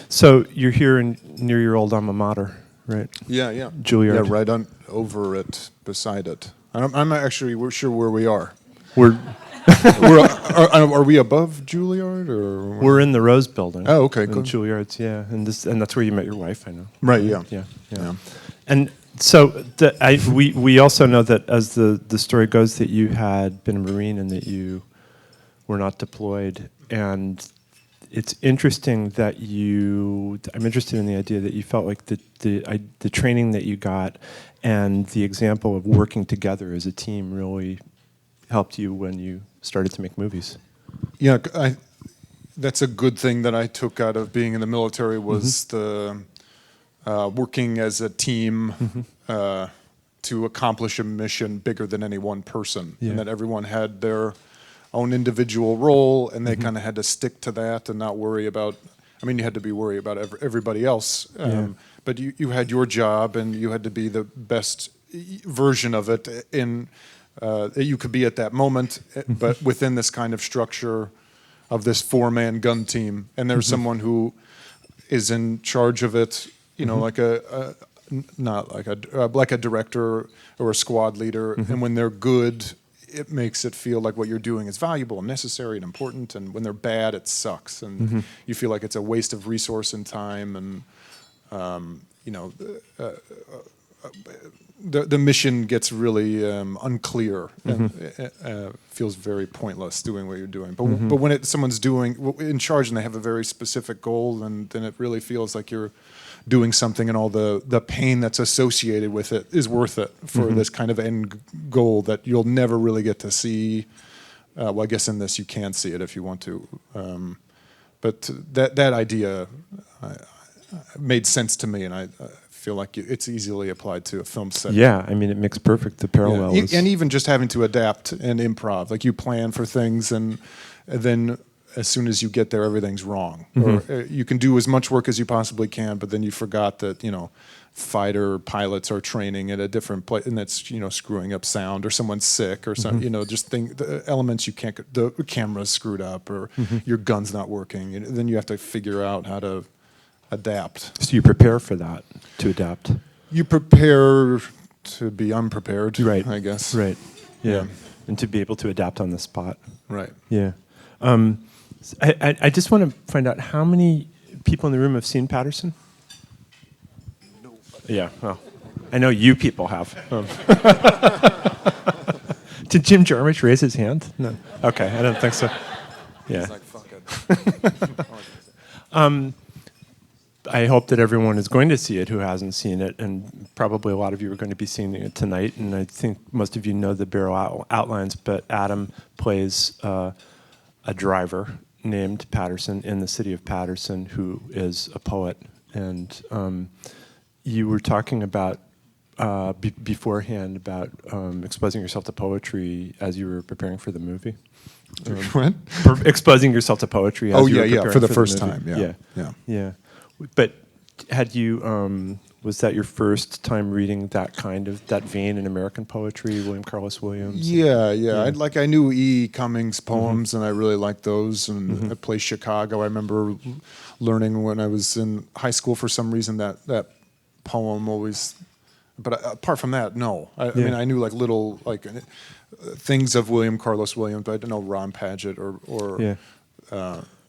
So you're here near your old alma mater, right? Yeah, yeah. Juilliard. Yeah, right on over it, beside it. I'm not actually sure where we are. We're Are we above Juilliard or? we're in the Rose Building. Oh, okay, in cool. Juilliard's, yeah, and that's where you met your wife, I know. Right. Yeah. Yeah. And so we also know that as the story goes that you had been a Marine and that you were not deployed, and it's interesting that I'm interested in the idea that you felt like the training that you got and the example of working together as a team really helped you when you started to make movies. Yeah, that's a good thing that I took out of being in the military was the working as a team to accomplish a mission bigger than any one person, and that everyone had their own individual role, and they kind of had to stick to that and not worry about. I mean, you had to be worried about everybody else, but you had your job, and you had to be the best version of it that you could be at that moment, but within this kind of structure of this 4-man gun team, and there's someone who is in charge of it, you know, like a director or a squad leader, and when they're good, it makes it feel like what you're doing is valuable and necessary and important, and when they're bad, it sucks, and you feel like it's a waste of resource and time, and you know, the mission gets really unclear and feels very pointless doing what you're doing. But when someone's doing in charge and they have a very specific goal, then it really feels like you're doing something, and all the pain that's associated with it is worth it for this kind of end goal that you'll never really get to see. Well, I guess in this you can see it if you want to. But that idea made sense to me, and I feel like it's easily applied to a film set. Yeah, I mean, it makes perfect. The parallel is... And even just having to adapt and improv. Like you plan for things, and then as soon as you get there, everything's wrong. Or you can do as much work as you possibly can, but then you forgot that, you know, fighter pilots are training at a different place, and that's, you know, screwing up sound, or someone's sick, or some, you know, just the elements you can't, the camera's screwed up, or your gun's not working. And then you have to figure out how to adapt. So you prepare for that, to adapt. You prepare to be unprepared, right? I guess. Right. Yeah. And to be able to adapt on the spot. Right. Yeah. I just want to find out how many people in the room have seen Paterson? Nobody. Yeah. Well, I know you people have. Did Jim Jarmusch raise his hand? No. Okay. I don't think so. Yeah. He's like, fuck it. I hope that everyone is going to see it who hasn't seen it, and probably a lot of you are going to be seeing it tonight, and I think most of you know the barrel outlines, but Adam plays a driver named Paterson in the city of Paterson who is a poet, and you were talking about beforehand about exposing yourself to poetry as you were preparing for the movie. What? Exposing yourself to poetry as you were preparing for the first time. Yeah. But had you, was that your first time reading that vein in American poetry, William Carlos Williams? Yeah. I knew E. Cummings' poems, and I really liked those. And I played Chicago. I remember learning when I was in high school for some reason that poem always. But apart from that, no. I mean, I knew like little things of William Carlos Williams, but I didn't know Ron Padgett or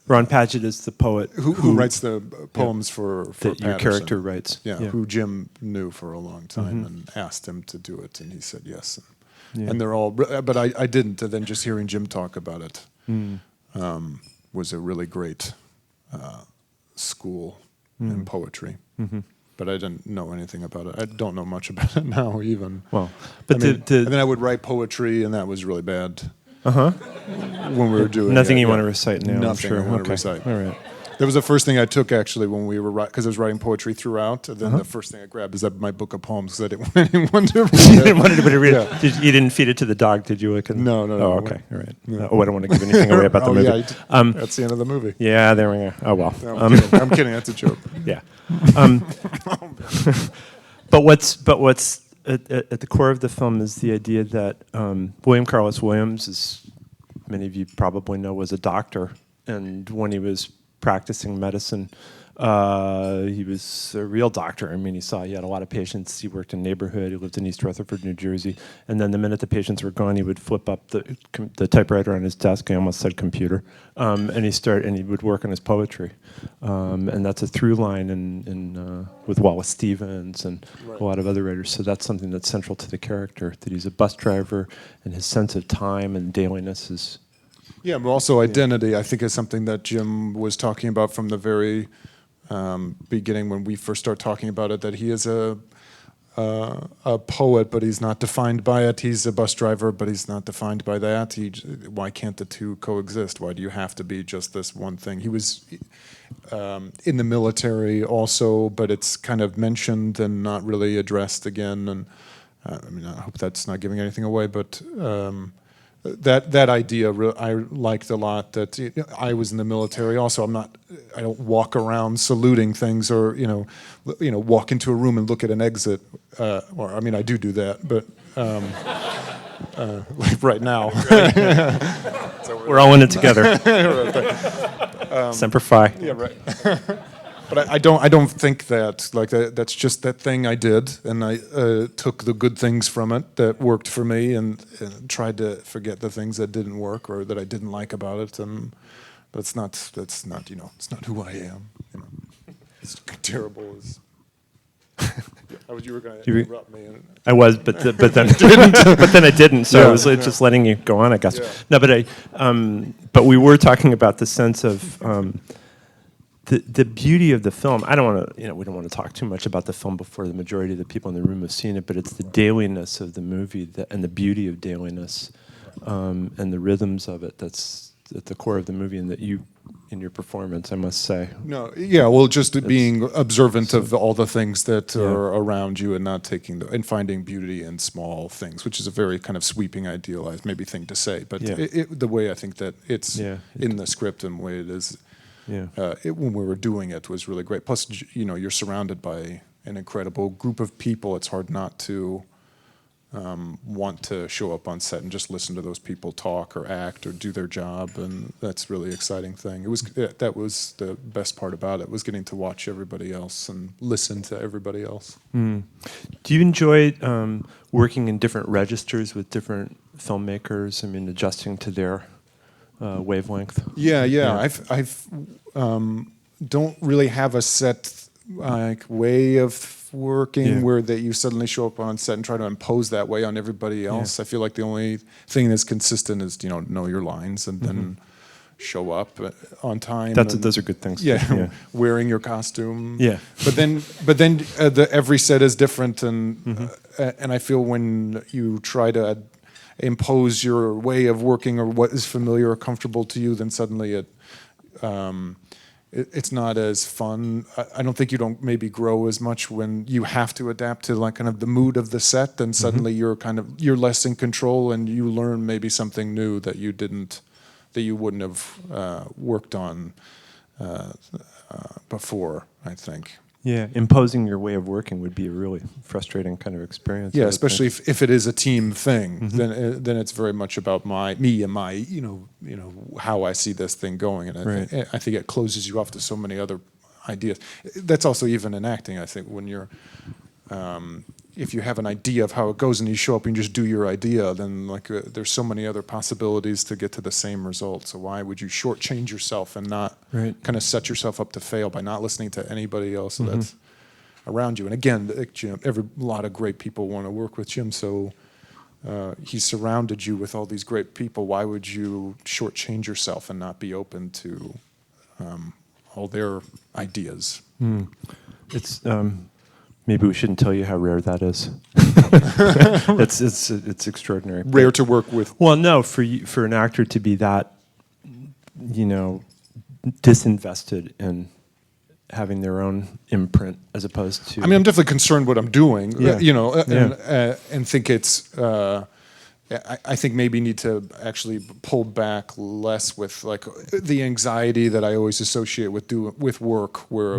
Ron Padgett is the poet who writes the poems for that your character writes. Yeah, who Jim knew for a long time and asked him to do it, and he said yes. And they're all, but I didn't. And then just hearing Jim talk about it was a really great school in poetry. But I didn't know anything about it. I don't know much about it now, even. Well, but and then I would write poetry, and that was really bad. When we were doing nothing you want to recite now. Nothing I'm sure. I want to recite. All right. That was the first thing I took actually when we were writing, because I was writing poetry throughout. And then the first thing I grabbed is my book of poems because I didn't want to read it. You didn't want anybody to read it. You didn't feed it to the dog, did you? No. Oh, okay. All right. Yeah. Oh, I don't want to give anything away about the movie. Yeah, that's the end of the movie. Yeah, there we go. Oh, well. No, I'm kidding. That's a joke. Yeah. But what's at the core of the film is the idea that William Carlos Williams, as many of you probably know, was a doctor, and when he was practicing medicine. He was a real doctor. I mean, he had a lot of patients. He worked in neighborhood. He lived in East Rutherford, New Jersey. And then the minute the patients were gone, he would flip up the typewriter on his desk. I almost said computer. And he would work on his poetry. And that's a through line with Wallace Stevens and a lot of other writers. So that's something that's central to the character, that he's a bus driver, and his sense of time and dailiness is... Yeah, but also identity, I think, is something that Jim was talking about from the very beginning when we first start talking about it, that he is a poet, but he's not defined by it. He's a bus driver, but he's not defined by that. Why can't the two coexist? Why do you have to be just this one thing? He was in the military also, but it's kind of mentioned and not really addressed again. And I mean, I hope that's not giving anything away, but that idea I liked a lot. That I was in the military also. I don't walk around saluting things, or walk into a room and look at an exit. Or I mean, I do that, but like right now, we're all in it together. Semper Fi. Yeah, right. But I don't think that, like, that's just that thing I did, and I took the good things from it that worked for me, and tried to forget the things that didn't work or that I didn't like about it. And that's not it's not who I am. It's terrible as. You were going to interrupt me. I was, but then I didn't. So I was just letting you go on, I guess. Yeah. No, but we were talking about the sense of. The beauty of the film, I don't want to, we don't want to talk too much about the film before the majority of the people in the room have seen it, but it's the dailiness of the movie and the beauty of dailiness and the rhythms of it that's at the core of the movie, and that you, in your performance, I must say. No, yeah, well, just being observant of all the things that are around you and not taking and finding beauty in small things, which is a very kind of sweeping, idealized maybe thing to say, but the way I think that it's in the script and the way it is. Yeah. When we were doing it was really great. Plus, you're surrounded by an incredible group of people. It's hard not to want to show up on set and just listen to those people talk or act or do their job, and that's a really exciting thing. That was the best part about it, was getting to watch everybody else and listen to everybody else. Mm. Do you enjoy working in different registers with different filmmakers? I mean, adjusting to their wavelength. Yeah. I've don't really have a set way of working where that you suddenly show up on set and try to impose that way on everybody else. I feel like the only thing that's consistent is know your lines and then show up on time. Those are good things. Yeah, wearing your costume. Yeah, but then every set is different, and I feel when you try to impose your way of working or what is familiar or comfortable to you, then suddenly it's not as fun. I don't think you don't maybe grow as much when you have to adapt to like kind of the mood of the set. Then suddenly you're less in control, and you learn maybe something new that you wouldn't have worked on before, I think. Yeah, imposing your way of working would be a really frustrating kind of experience. Yeah, especially if it is a team thing, then it's very much about me and my how I see this thing going, and I think it closes you off to so many other ideas. That's also even in acting. I think when you're if you have an idea of how it goes and you show up and you just do your idea, then there's so many other possibilities to get to the same result. So why would you shortchange yourself and not kind of set yourself up to fail by not listening to anybody else that's around you? And again, Jim, a lot of great people want to work with Jim, so he's surrounded you with all these great people. Why would you shortchange yourself and not be open to all their ideas? It's maybe we shouldn't tell you how rare that is. It's extraordinary. Rare to work with. Well, no, for an actor to be that, disinvested in having their own imprint as opposed to. I mean, I'm definitely concerned what I'm doing, and think it's. I think maybe need to actually pull back less with like the anxiety that I always associate with work, where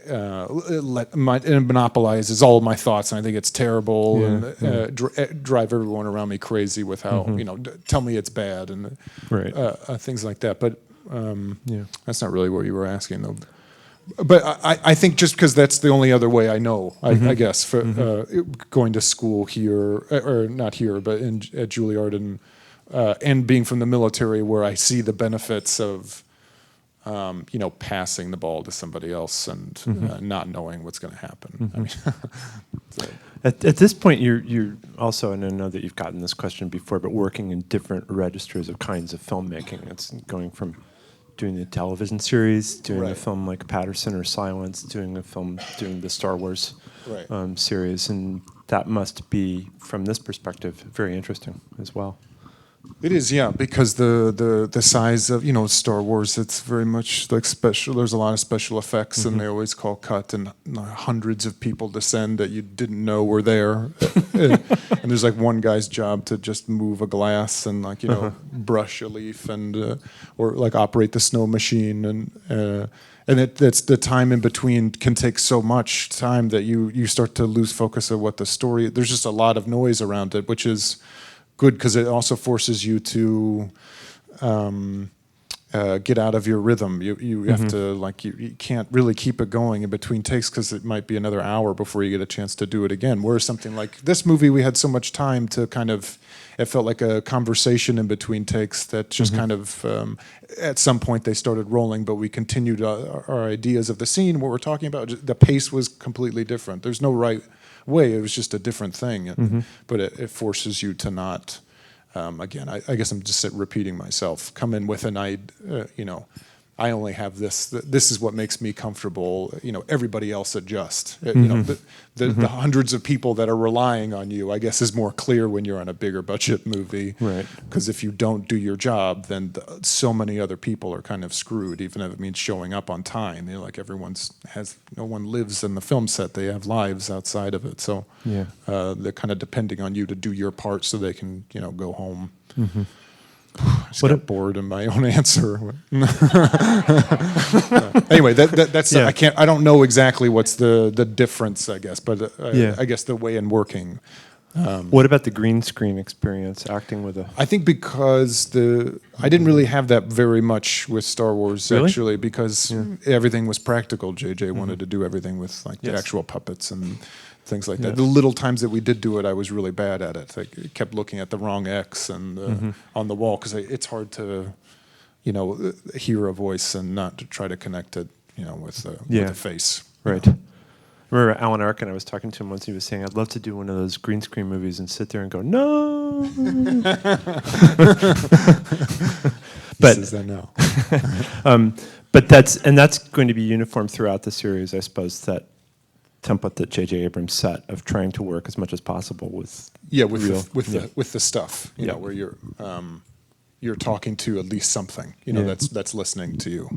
it monopolizes all of my thoughts, and I think it's terrible, and drive everyone around me crazy with how tell me it's bad and things like that. But That's not really what you were asking, though. But I think just because that's the only other way I know, I guess, for going to school here, or not here, but at Juilliard, and being from the military, where I see the benefits of, passing the ball to somebody else and not knowing what's going to happen. I mean, so. At this point, you're also, and I know that you've gotten this question before, but working in different registers of kinds of filmmaking. It's going from doing the television series, doing a film like Paterson or Silence, doing the Star Wars series, and that must be, from this perspective, very interesting as well. It is, yeah, because the size of Star Wars, it's very much like special. There's a lot of special effects, and they always call cut, and hundreds of people descend that you didn't know were there. And there's like one guy's job to just move a glass and brush a leaf and or like operate the snow machine, and that's the time in between can take so much time that you start to lose focus of what the story. There's just a lot of noise around it, which is good because it also forces you to get out of your rhythm. You have to you can't really keep it going in between takes because it might be another hour before you get a chance to do it again. Whereas something like this movie, we had so much time to it felt like a conversation in between takes that just kind of at some point they started rolling, but we continued our ideas of the scene, what we're talking about. The pace was completely different. There's no right way. It was just a different thing, but it forces you to not. Again, I guess I'm just repeating myself. Come in with an idea, I only have this. This is what makes me comfortable. Everybody else adjust. The hundreds of people that are relying on you, I guess, is more clear when you're on a bigger budget movie. Right. Because if you don't do your job, then so many other people are kind of screwed. Even if it means showing up on time. No one lives in the film set. They have lives outside of it. So they're kind of depending on you to do your part so they can go home. I just got bored in my own answer. Anyway, that's I don't know exactly what's the difference, I guess, but I guess the way in working. What about the green screen experience, acting with I think because I didn't really have that very much with Star Wars, actually, because everything was practical. JJ wanted to do everything with the actual puppets and things like that. The little times that we did do it, I was really bad at it. I kept looking at the wrong X and on the wall because it's hard to, hear a voice and not to try to connect it, with the face. Right. I remember Alan Arkin, I was talking to him once, he was saying, I'd love to do one of those green screen movies and sit there and go, no. But he says that now. But that's going to be uniform throughout the series, I suppose, that template that J.J. Abrams set of trying to work as much as possible with the stuff, where you're talking to at least something, that's listening to you,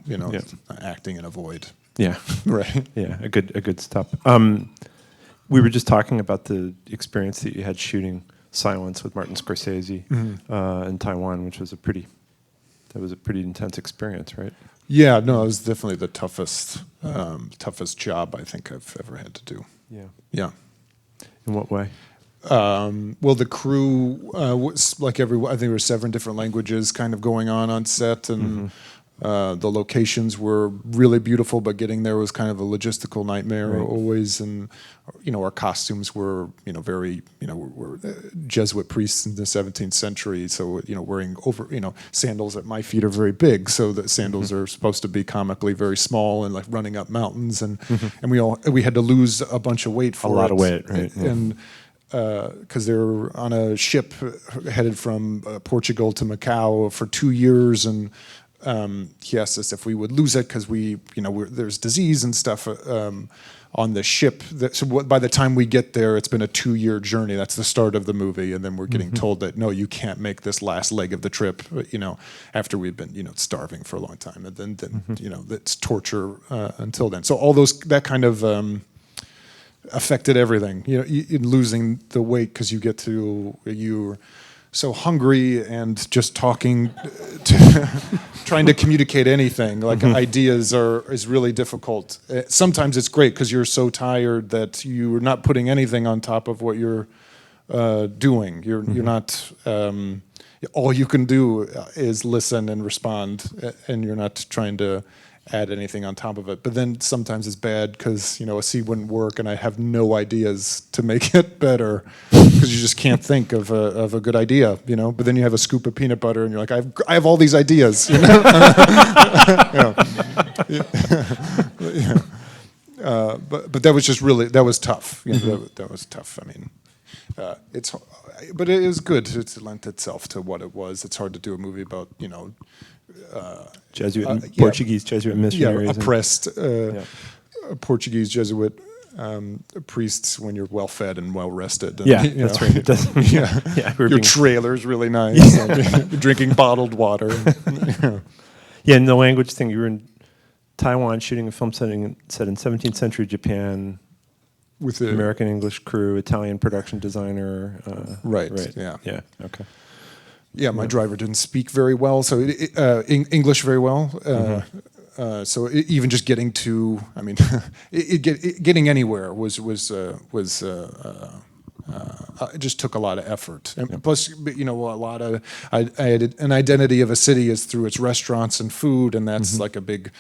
acting in a void. Yeah. Right. Yeah, a good step. We were just talking about the experience that you had shooting Silence with Martin Scorsese in Taiwan, which was a pretty intense experience, right? Yeah, no, it was definitely the toughest job I think I've ever had to do. Yeah. Yeah. In what way? Well, the crew was I think there were 7 different languages kind of going on set, and the locations were really beautiful, but getting there was kind of a logistical nightmare always. And our costumes were very we're Jesuit priests in the 17th century, so wearing sandals at my feet are very big, so the sandals are supposed to be comically very small and like running up mountains, and we had to lose a bunch of weight for a lot of weight, right? And because they were on a ship headed from Portugal to Macau for 2 years, and he asked us if we would lose it because there's disease and stuff on the ship. So by the time we get there, it's been a 2-year journey. That's the start of the movie, and then we're getting told that no, you can't make this last leg of the trip. After we've been starving for a long time, and then that's torture until then. So all that kind of affected everything. In losing the weight because you're so hungry and just talking trying to communicate anything ideas is really difficult. Sometimes it's great because you're so tired that you're not putting anything on top of what you're doing. You're not all you can do is listen and respond, and you're not trying to add anything on top of it. But then sometimes it's bad because a scene wouldn't work, and I have no ideas to make it better because you just can't think of a good idea, But then you have a scoop of peanut butter, and you're like, I have all these ideas, But that was just that was tough. That was tough. I mean, but it was good. It lent itself to what it was. It's hard to do a movie about Jesuit, Portuguese Jesuit missionaries. Oppressed Portuguese Jesuit priests when you're well fed and well rested. And, That's right. It does. Your trailer's really nice. You're drinking bottled water. And the language thing. You were in Taiwan shooting a film set in 17th century Japan with the American English crew, Italian production designer. Right. Yeah. Okay. Yeah, my driver didn't speak very well, so English very well. So even just getting to, getting anywhere was it just took a lot of effort. And plus, a lot of I had an identity of a city is through its restaurants and food, and that's like a big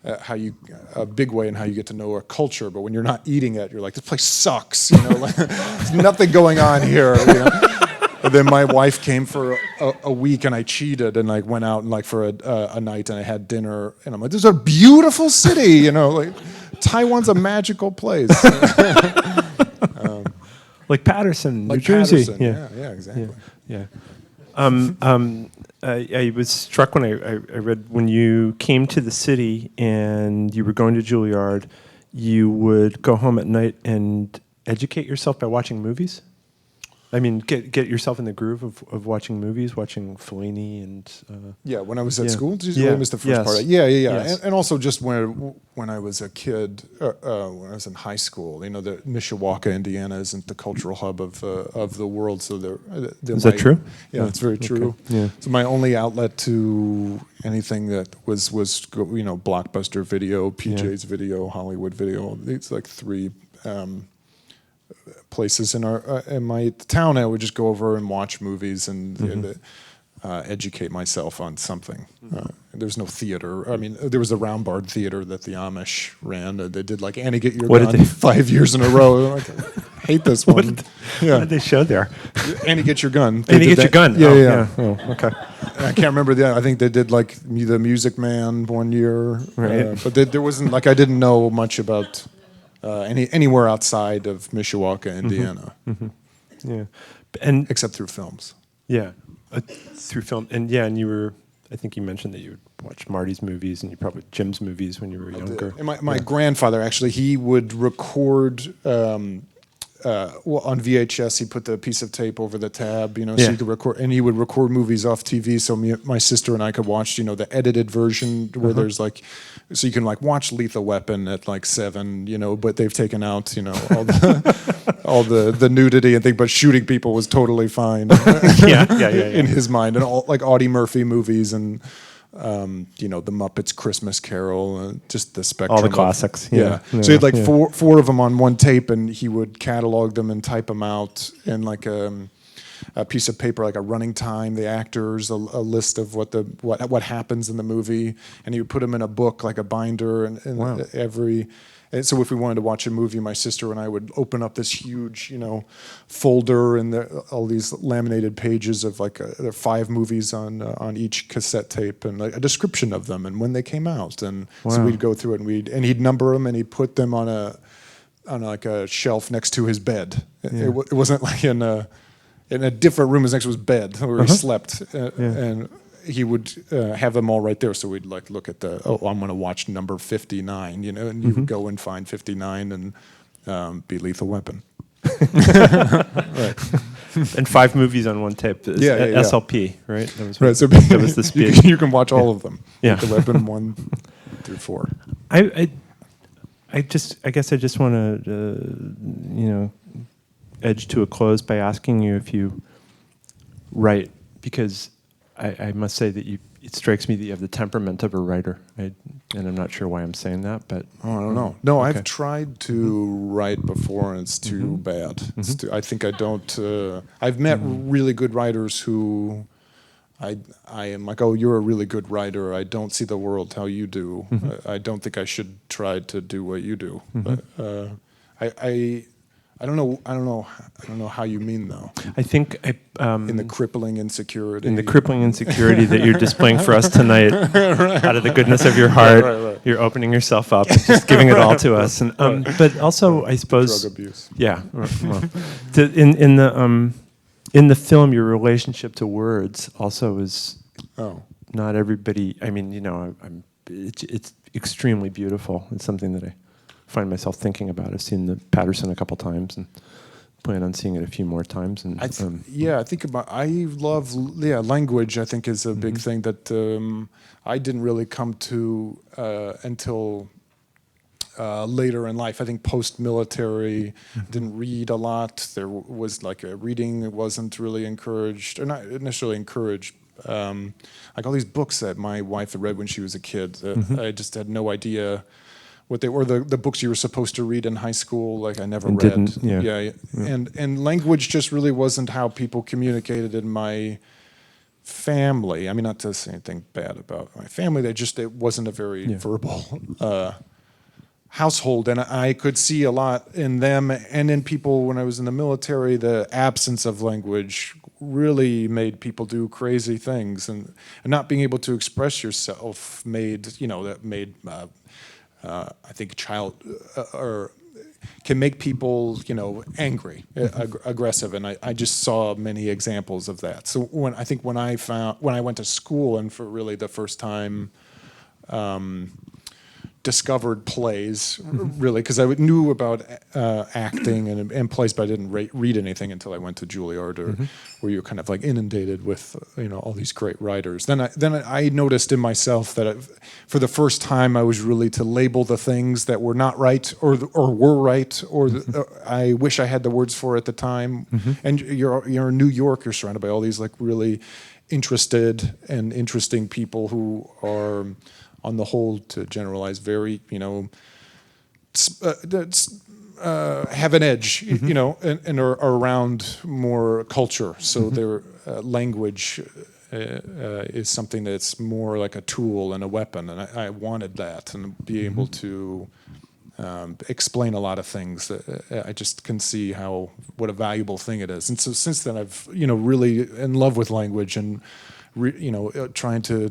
way in how you get to know a culture. But when you're not eating it, you're like, this place sucks. There's nothing going on here. And then my wife came for a week, and I cheated, and went out and for a night, and I had dinner, and I'm like, this is a beautiful city, Taiwan's a magical place. Like Paterson, New Jersey. Paterson. Yeah, exactly. Yeah. I was struck when I read when you came to the city and you were going to Juilliard, you would go home at night and educate yourself by watching movies. I mean, get yourself in the groove of watching movies, watching Fellini and. When I was at school, did you miss the first part? Yeah. Yes. And also just when I was a kid, when I was in high school, the Mishawaka, Indiana, isn't the cultural hub of the world, so is that true? Yeah, it's very true. Okay. Yeah. So my only outlet to anything that was Blockbuster Video, PJ's Video, Hollywood Video. It's like three. Places in my town, I would just go over and watch movies and educate myself on something. There's no theater. I mean, there was the Round Barn Theater that the Amish ran. They did Annie Get Your Gun 5 years in a row. I hate this one. What did they show there? Annie Get Your Gun. Annie Get Your Gun. Yeah. Oh, okay. I can't remember I think they did the Music Man one year. Right. But there wasn't I didn't know much about. Anywhere outside of Mishawaka, Indiana, Yeah, and except through films. Yeah, through film, and you were. I think you mentioned that you would watch Marty's movies and you probably Jim's movies when you were younger. And my grandfather actually, he would record. On VHS, he put the piece of tape over the tab, so you could record, and he would record movies off TV. So my sister and I could watch, the edited version where there's so you can watch Lethal Weapon at 7, but they've taken out, all the nudity and thing, but shooting people was totally fine. In his mind, and all Audie Murphy movies and. The Muppets Christmas Carol, just the spectrum. All the classics. Yeah. So he had four of them on one tape, and he would catalog them and type them out in a piece of paper, a running time, the actors, a list of what happens in the movie, and he would put them in a book, a binder, and every. And so if we wanted to watch a movie, my sister and I would open up this huge, folder and all these laminated pages of there are 5 movies on each cassette tape and a description of them and when they came out. And so we'd go through it and he'd number them and he'd put them on a shelf next to his bed. Yeah. It wasn't in a different room. His next to his bed where he slept. And he would have them all right there, so we'd look at I'm going to watch number 59, and you would go and find 59 and be Lethal Weapon. Right. And 5 movies on one tape. SLP, right? That was right. So that was the speed. You can watch all of them. Yeah. Lethal Weapon 1 through 4. I guess I just want to edge to a close by asking you if you write, because I must say that it strikes me that you have the temperament of a writer, and I'm not sure why I'm saying that, but... I don't know. No, okay. I've tried to write before, and it's too bad. I think I don't... I've met really good writers who I am like, oh, you're a really good writer. I don't see the world how you do. I don't think I should try to do what you do. But I don't know how you mean though. I think In the crippling insecurity. in the crippling insecurity that you're displaying for us tonight, out of the goodness of your heart, you're opening yourself up, and just giving it all to us. And but also, I suppose, Drug abuse. yeah. Well, in the film, your relationship to words also is not everybody. I mean, it's extremely beautiful. It's something that I find myself thinking about. I've seen the Paterson a couple times and plan on seeing it a few more times. And I love language. I think is a big thing that I didn't really come to until later in life. I think post-military, didn't read a lot. There was like a reading that wasn't really encouraged, or not initially encouraged. Like all these books that my wife had read when she was a kid. I just had no idea what they were. The books you were supposed to read in high school, like I never read. And language just really wasn't how people communicated in my family. I mean, not to say anything bad about my family. It wasn't a very verbal household, and I could see a lot in them and in people when I was in the military. The absence of language really made people do crazy things, and not being able to express yourself made I think can make people angry, aggressive, and I just saw many examples of that. So when I went to school and for really the first time discovered plays, really, because I knew about acting and plays, but I didn't read anything until I went to Juilliard, where you're kind of like inundated with all these great writers. Then I noticed in myself that for the first time I was really to label the things that were not right or were right, or I wish I had the words for at the time. And you're in New York, you're surrounded by all these like really interested and interesting people who are, on the whole, to generalize, very, have an edge, and are around more culture. So their language is something that's more like a tool and a weapon, and I wanted that, and be able to explain a lot of things. I just can see what a valuable thing it is. And so since then, I've really in love with language and trying to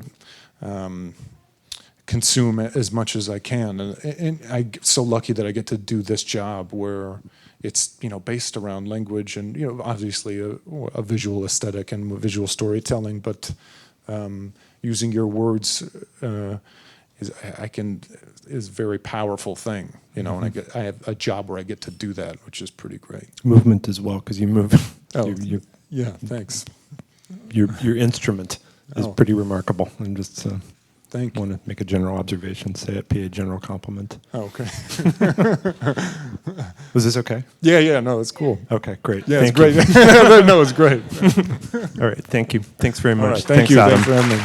consume as much as I can, and I'm so lucky that I get to do this job where it's based around language and obviously a visual aesthetic and visual storytelling, but using your words is a very powerful thing, and I have a job where I get to do that, which is pretty great. Movement as well, because you move. Yeah, thanks. Your instrument is pretty remarkable, and just. Thank you. Want to make a general observation, pay a general compliment. Oh, okay. Was this okay? Yeah, no, it's cool. Okay, great. Yeah, Thank it's great. you. No, it's great. All right, thank you. Thanks very much. All right, thank you. Adam. Thanks for having me.